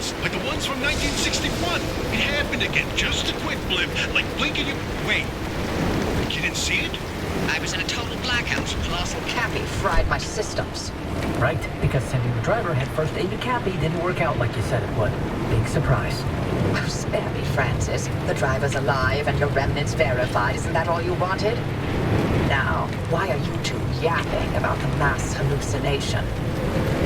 remnants, like the ones from 1961. It happened again, just a quick blip, like blinking you... Wait, you didn't see it? I was in a total blackout. Colossal Cappy fried my systems. Right, because sending the driver headfirst into Cappy didn't work out like you said it would. Big surprise. Oh, spare me, Francis. The driver's alive and your remnants verified. Isn't that all you wanted? Now, why are you two yapping about the mass hallucination?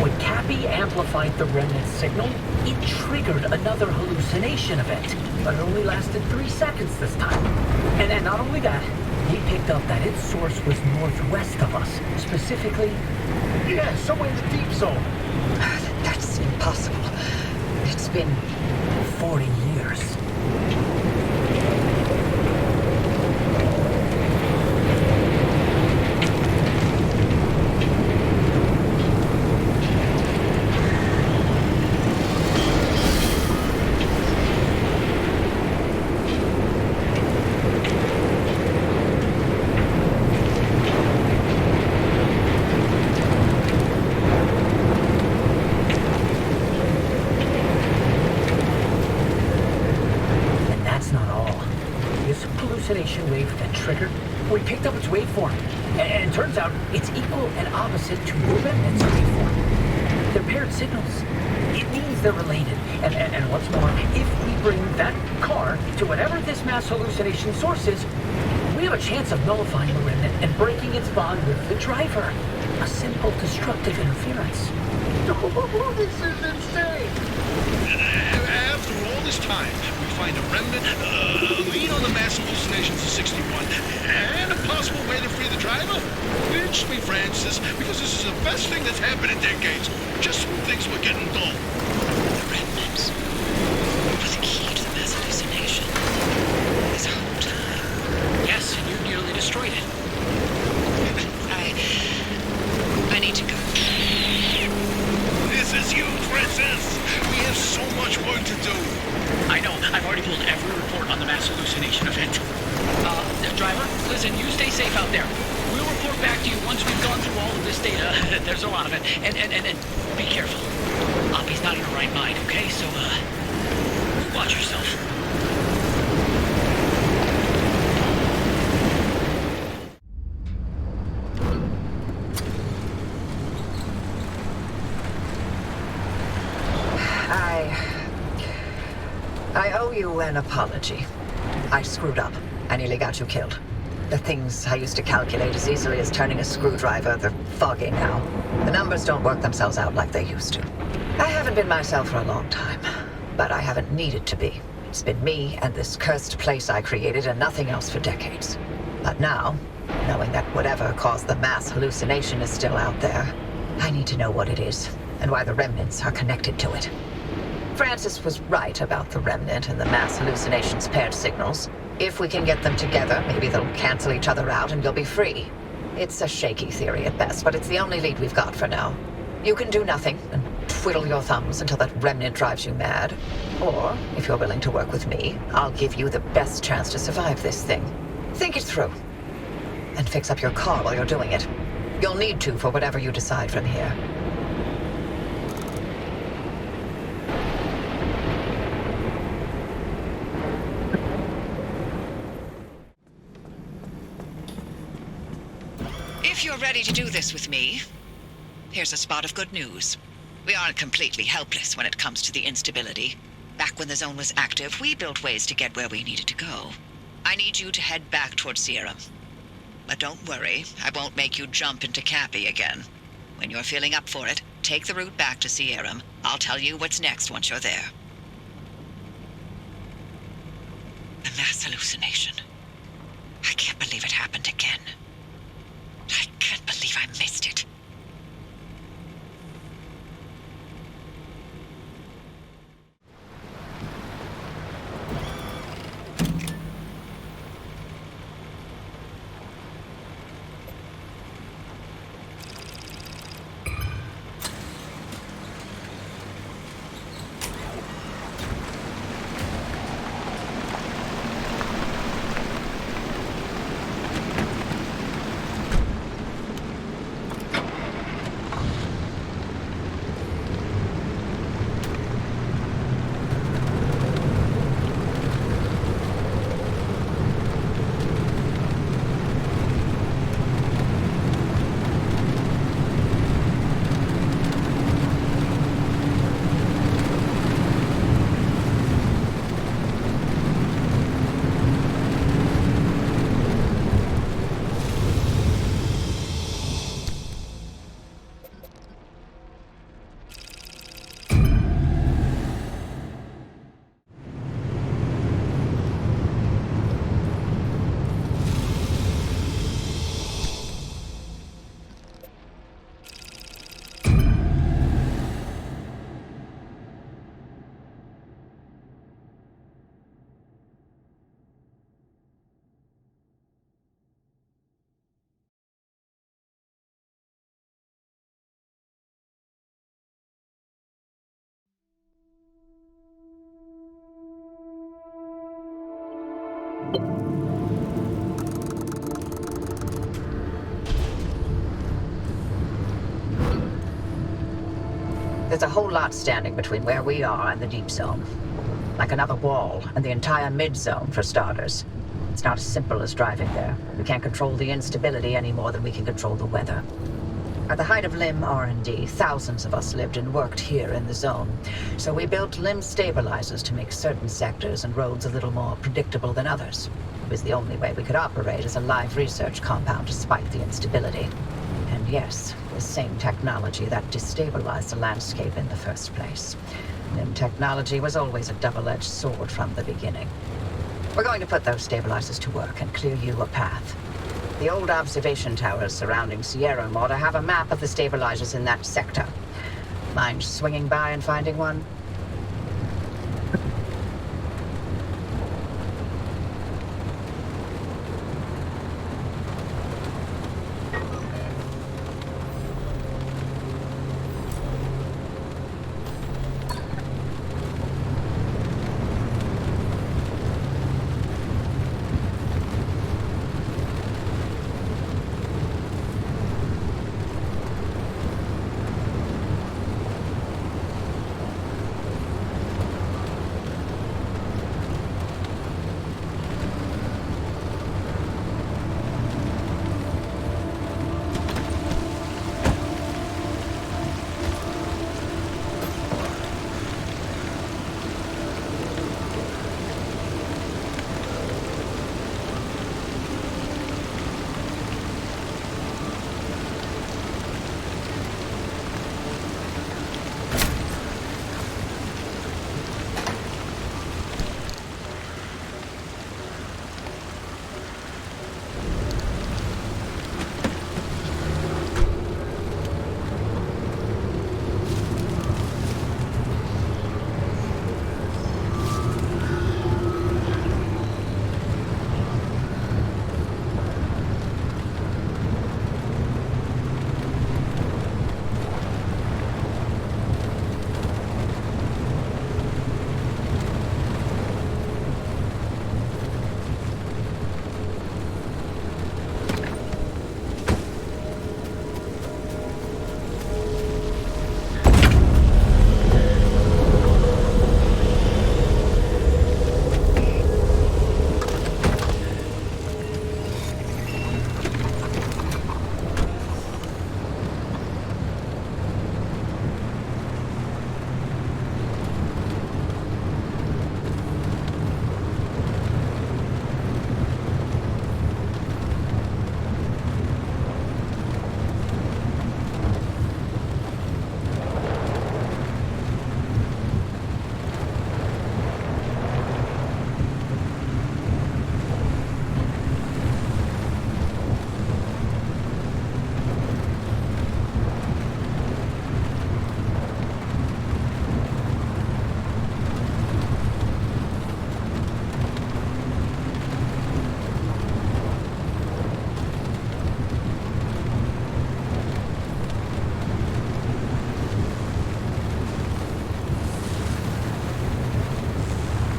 When Cappy amplified the remnant signal, it triggered another hallucination event, but it only lasted 3 seconds this time. And not only that, he picked up that its source was northwest of us, specifically, yeah, somewhere in the deep zone. That's impossible. It's been 40 years. Hallucination wave that triggered, we picked up its waveform, and turns out it's equal and opposite to the remnant's waveform. They're paired signals. It means they're related, and what's more, if we bring that car to whatever this mass hallucination source is, we have a chance of nullifying the remnant and breaking its bond with the driver. A simple destructive interference. Oh, this is insane! After all this time, we find a remnant, lead on the mass hallucinations of 61, and a possible way to free the driver? Pinch me, Francis, because this is the best thing that's happened in decades. Just when things were getting dull. The remnants were the key to the mass hallucination. This whole time. Yes, and you nearly destroyed it. I need to go. This is huge, Francis! We have so much work to do. I know. I've already pulled every report on the mass hallucination event. Driver, listen, you stay safe out there. We'll report back to you once we've gone through all of this data. There's a lot of it. And be careful. Oppie's not in her right mind, okay? So, watch yourself. I owe you an apology. I screwed up. I nearly got you killed. The things I used to calculate as easily as turning a screwdriver, they're foggy now. The numbers don't work themselves out like they used to. I haven't been myself for a long time, but I haven't needed to be. It's been me and this cursed place I created and nothing else for decades. But now, knowing that whatever caused the mass hallucination is still out there, I need to know what it is and why the remnants are connected to it. Francis was right about the remnant and the mass hallucinations paired signals. If we can get them together, maybe they'll cancel each other out and you'll be free. It's a shaky theory at best, but it's the only lead we've got for now. You can do nothing and twiddle your thumbs until that remnant drives you mad. Or, if you're willing to work with me, I'll give you the best chance to survive this thing. Think it through. And fix up your car while you're doing it. You'll need to for whatever you decide from here. If you're ready to do this with me, here's a spot of good news. We aren't completely helpless when it comes to the instability. Back when the zone was active, we built ways to get where we needed to go. I need you to head back towards Sierra. But don't worry, I won't make you jump into Cappy again. When you're feeling up for it, take the route back to Sierra. I'll tell you what's next once you're there. The mass hallucination. I can't believe it happened again. I can't believe I missed it. There's a whole lot standing between where we are and the deep zone. Like another wall, and the entire mid-zone, for starters. It's not as simple as driving there. We can't control the instability any more than we can control the weather. At the height of LIM R&D, thousands of us lived and worked here in the zone. So we built LIM stabilizers to make certain sectors and roads a little more predictable than others. It was the only way we could operate as a live research compound despite the instability. And yes, the same technology that destabilized the landscape in the first place. LIM technology was always a double-edged sword from the beginning. We're going to put those stabilizers to work and clear you a path. The old observation towers surrounding Sierra ought to have a map of the stabilizers in that sector. Mind swinging by and finding one?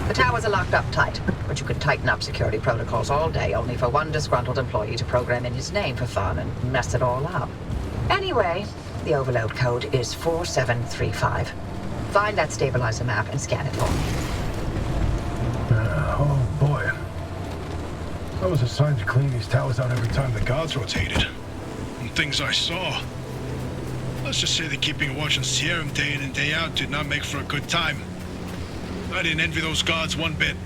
The towers are locked up tight, but you could tighten up security protocols all day only for one disgruntled employee to program in his name for fun and mess it all up. Anyway, the overload code is 4735. Find that stabilizer map and scan it for me. Oh boy. I was assigned to clean these towers out every time the guards rotated. And things I saw. Let's just say that keeping a watch on Sierra day in and day out did not make for a good time. I didn't envy those guards one bit.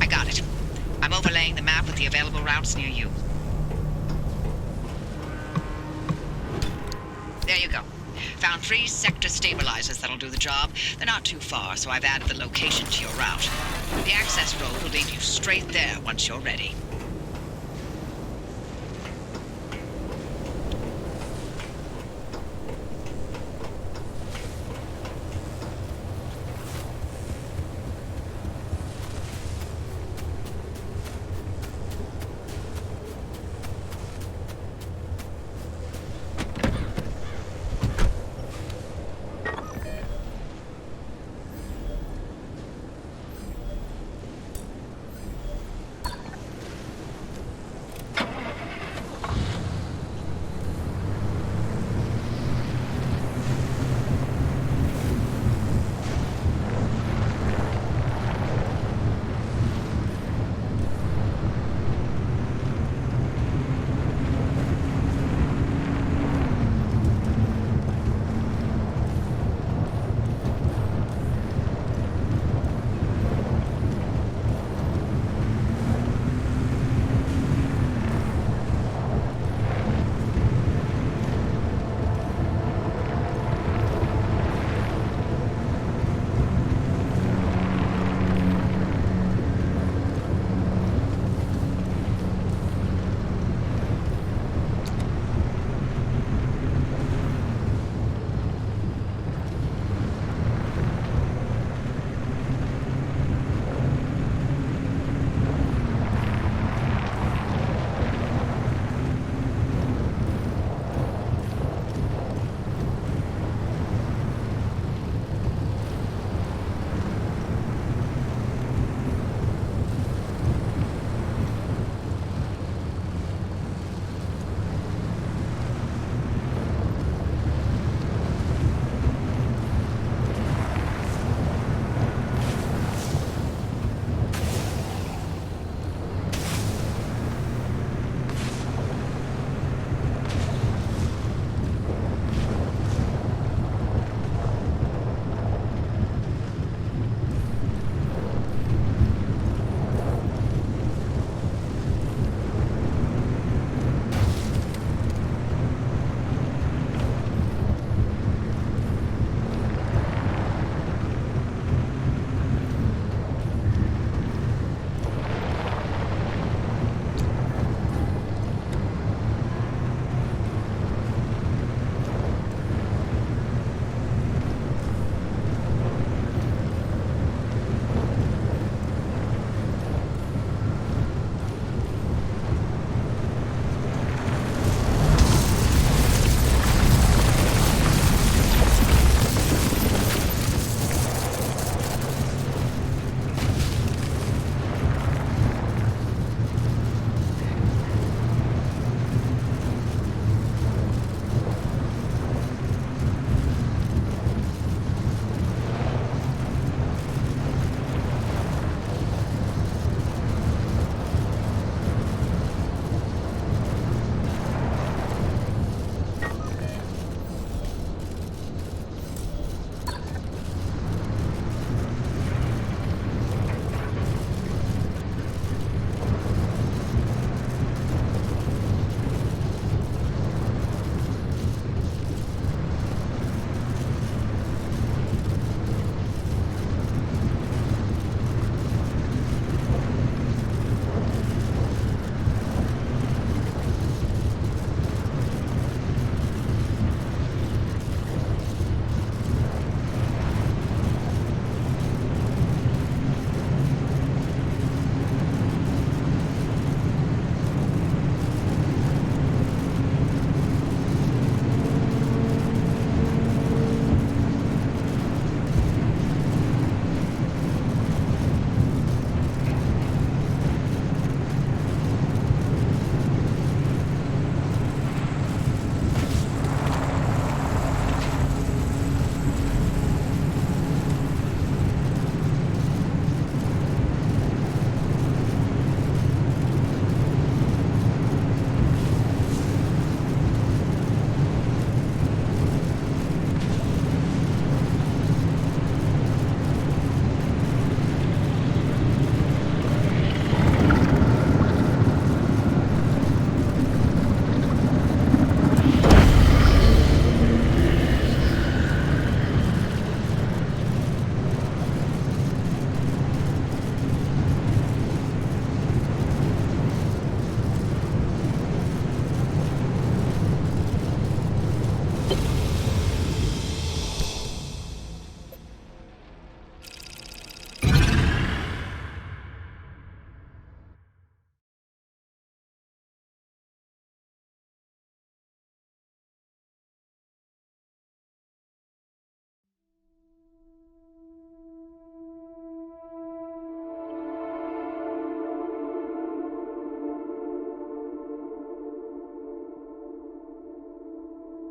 I got it. I'm overlaying the map with the available routes near you. There you go. Found 3 sector stabilizers that'll do the job. They're not too far, so I've added the location to your route. The access road will lead you straight there once you're ready.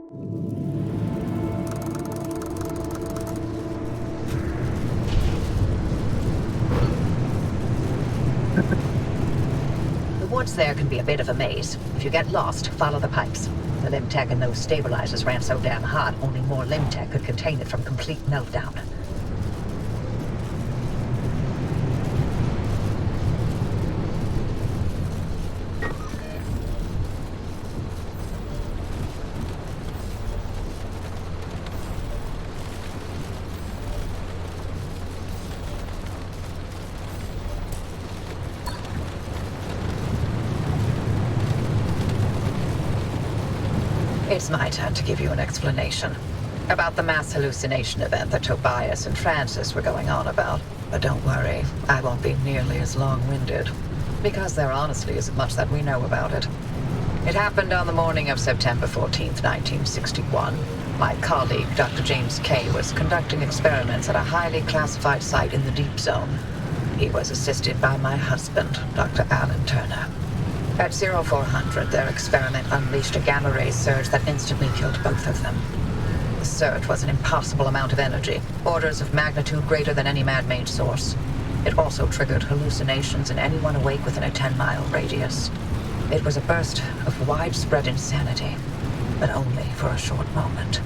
The woods there can be a bit of a maze. If you get lost, follow the pipes. The limb tech in those stabilizers ran so damn hot, only more limb tech could contain it from complete meltdown. It's my turn to give you an explanation about the mass hallucination event that Tobias and Francis were going on about. But don't worry, I won't be nearly as long-winded, because there honestly isn't much that we know about it. It happened on the morning of September 14th, 1961. My colleague, Dr. James Kay, was conducting experiments at a highly classified site in the Deep Zone. He was assisted by my husband, Dr. Alan Turner. At 0400, their experiment unleashed a gamma-ray surge that instantly killed both of them. The surge was an impossible amount of energy, orders of magnitude greater than any man-made source. It also triggered hallucinations in anyone awake within a 10-mile radius. It was a burst of widespread insanity, but only for a short moment.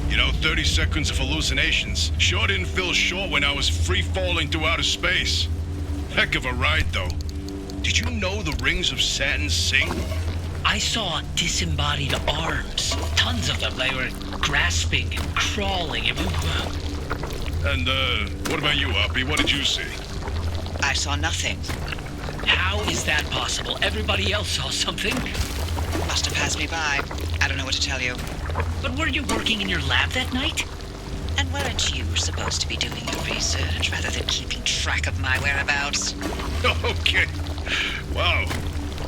You know, 30 seconds of hallucinations sure didn't feel short when I was free-falling through outer space. Heck of a ride, though. Did you know the rings of Saturn sing? I saw disembodied arms. Tons of them. They were grasping and crawling. And, what about you, Uppy? What did you see? I saw nothing. How is that possible? Everybody else saw something. Must have passed me by. I don't know what to tell you. But weren't you working in your lab that night? And weren't you supposed to be doing your research rather than keeping track of my whereabouts? Okay. Wow.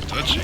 Touchy.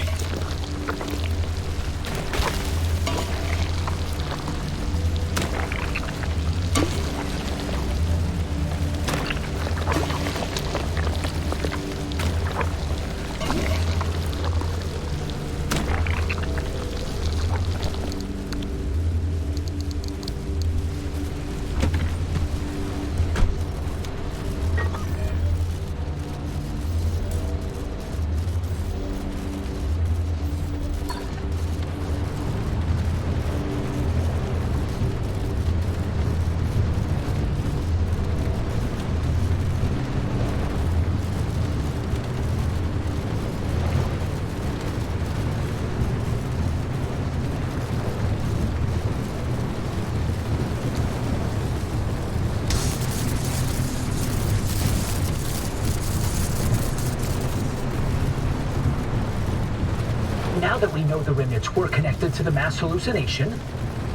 Now that we know the remnants were connected to the mass hallucination,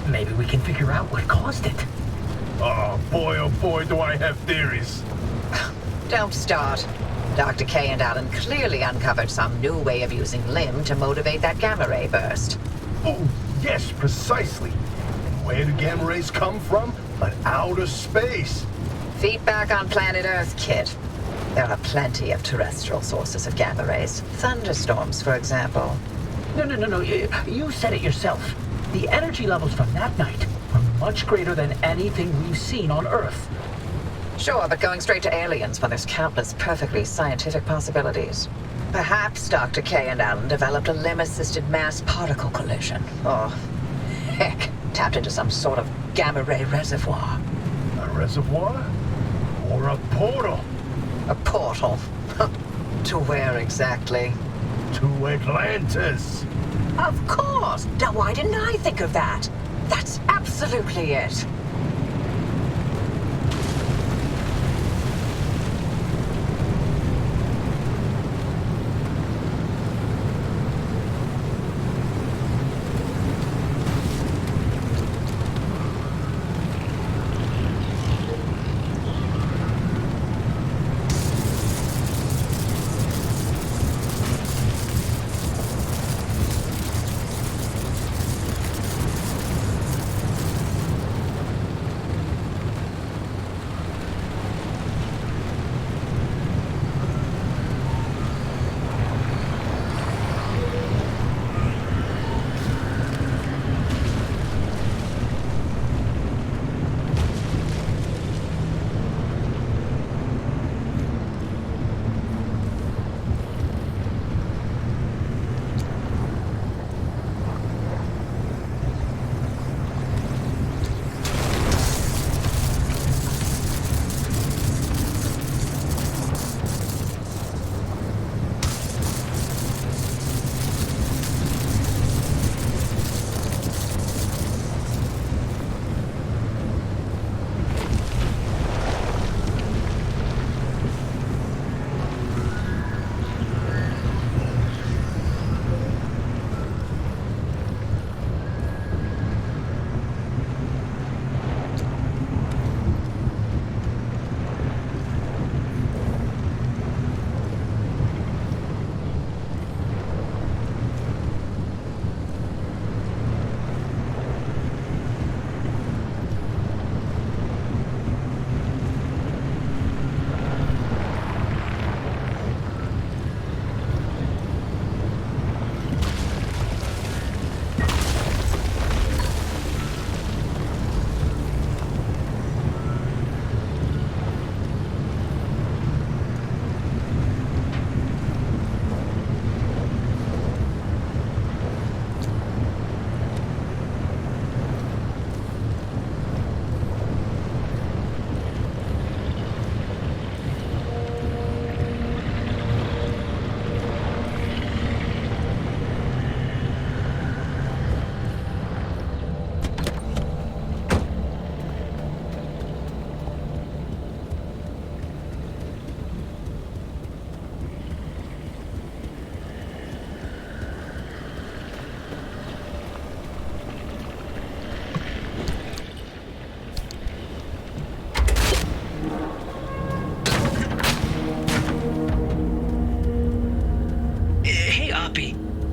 maybe we can figure out what caused it. Oh boy, do I have theories. Don't start. Dr. K and Alan clearly uncovered some new way of using LIM to motivate that gamma ray burst. Oh, yes, precisely. And where do gamma rays come from? But outer space. Feet back on planet Earth, kid. There are plenty of terrestrial sources of gamma rays. Thunderstorms, for example. No. You said it yourself. The energy levels from that night were much greater than anything we've seen on Earth. Sure, but going straight to aliens when there's countless perfectly scientific possibilities. Perhaps Dr. K and Alan developed a LIM-assisted mass particle collision. Or, heck, tapped into some sort of gamma ray reservoir. A reservoir? Or a portal? A portal. To where exactly? To Atlantis. Of course! Now why didn't I think of that? That's absolutely it.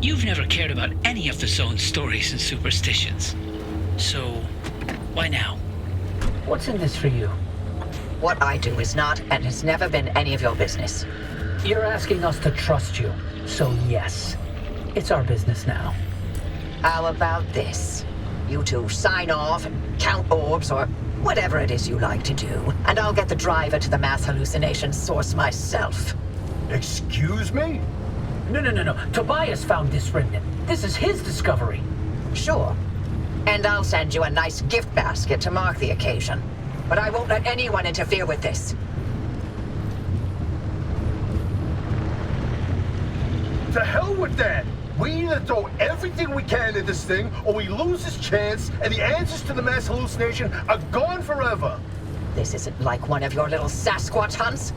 You've never cared about any of the zone's stories and superstitions. So, why now? What's in this for you? What I do is not and has never been any of your business. You're asking us to trust you. So yes, it's our business now. How about this? You two sign off and count orbs or whatever it is you like to do, and I'll get the driver to the mass hallucination source myself. Excuse me? No. Tobias found this remnant. This is his discovery. Sure. And I'll send you a nice gift basket to mark the occasion. But I won't let anyone interfere with this. To hell with that! We either throw everything we can at this thing, or we lose this chance, and the answers to the mass hallucination are gone forever! This isn't like one of your little Sasquatch hunts.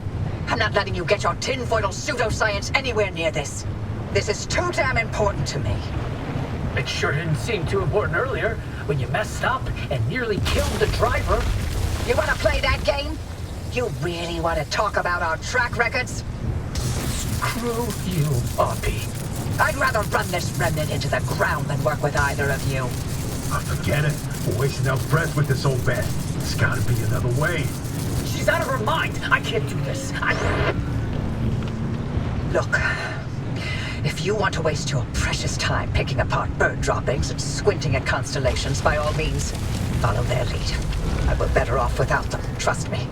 I'm not letting you get your tinfoil pseudoscience anywhere near this. This is too damn important to me. It sure didn't seem too important earlier, when you messed up and nearly killed the driver. You wanna play that game? You really want to talk about our track records? Screw you, Uppy. I'd rather run this remnant into the ground than work with either of you. Forget it. We're wasting our breath with this old bat. There's gotta be another way. She's out of her mind. I can't do this. Look, if you want to waste your precious time picking apart bird droppings and squinting at constellations, by all means, follow their lead. I were better off without them, trust me.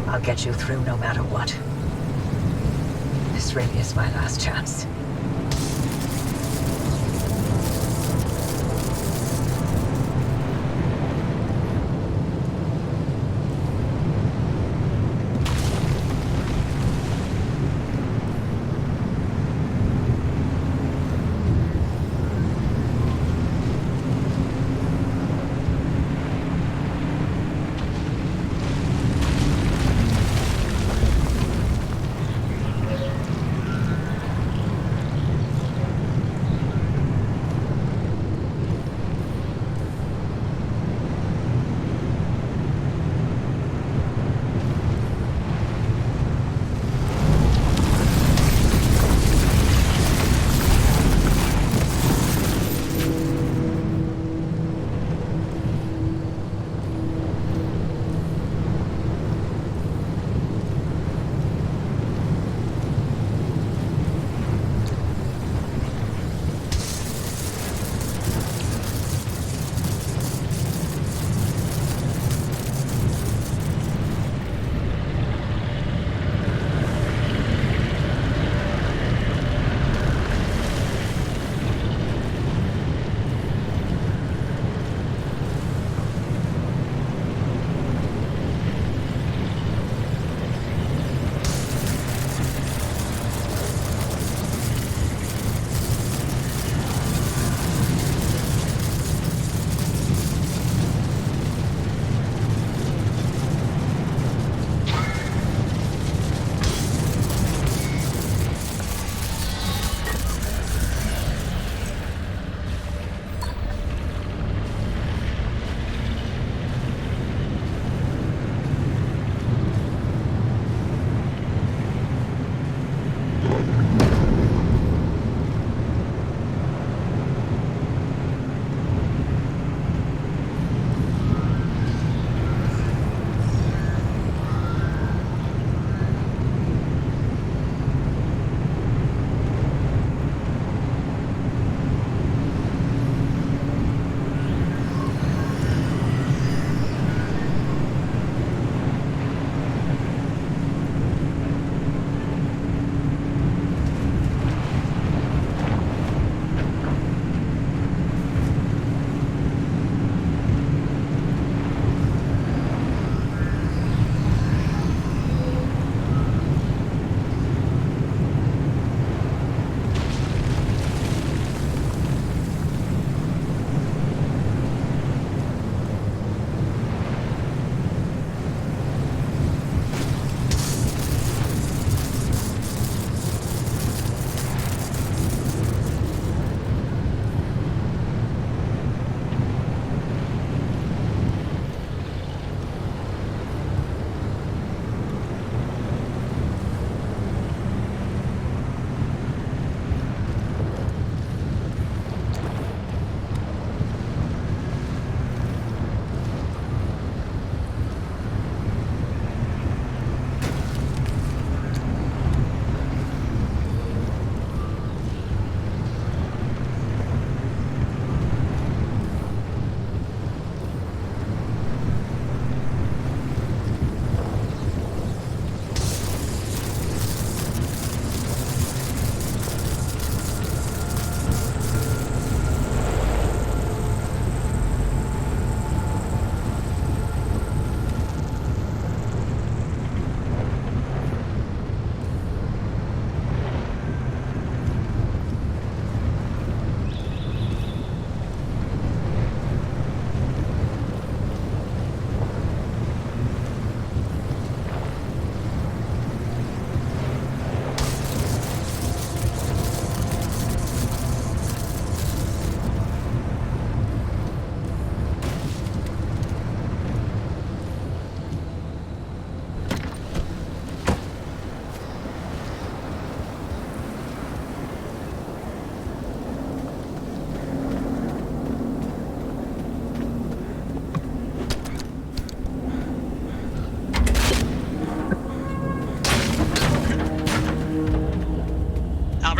I'll get you through no matter what. This really is my last chance.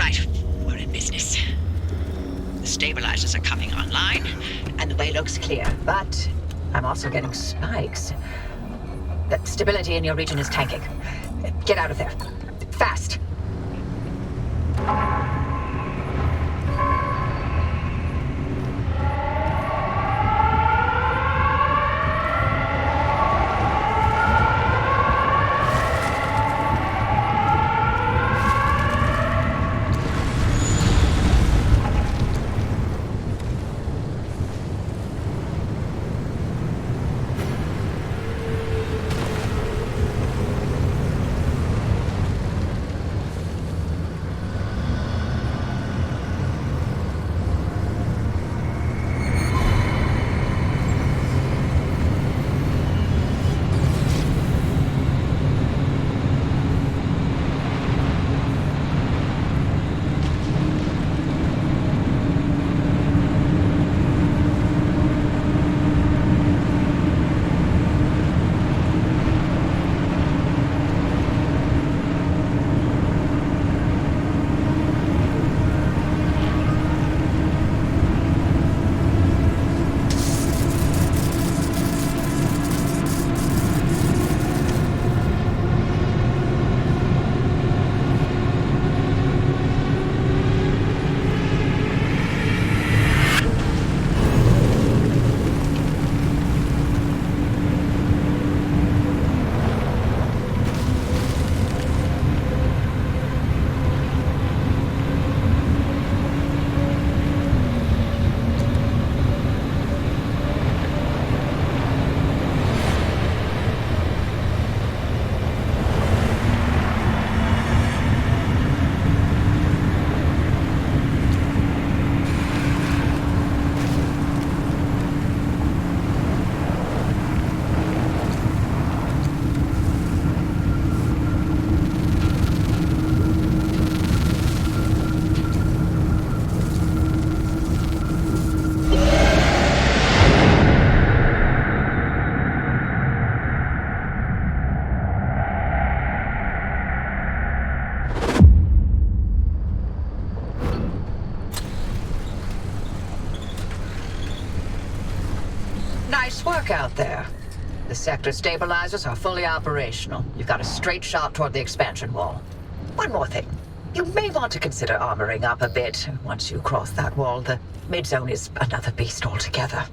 Right, we're in business. The stabilizers are coming online. And the way looks clear, but I'm also getting spikes. The stability in your region is tanking. Get out of there. Fast. Nice work out there. The sector stabilizers are fully operational. You've got a straight shot toward the expansion wall. One more thing. You may want to consider armoring up a bit. Once you cross that wall, the mid-zone is another beast altogether.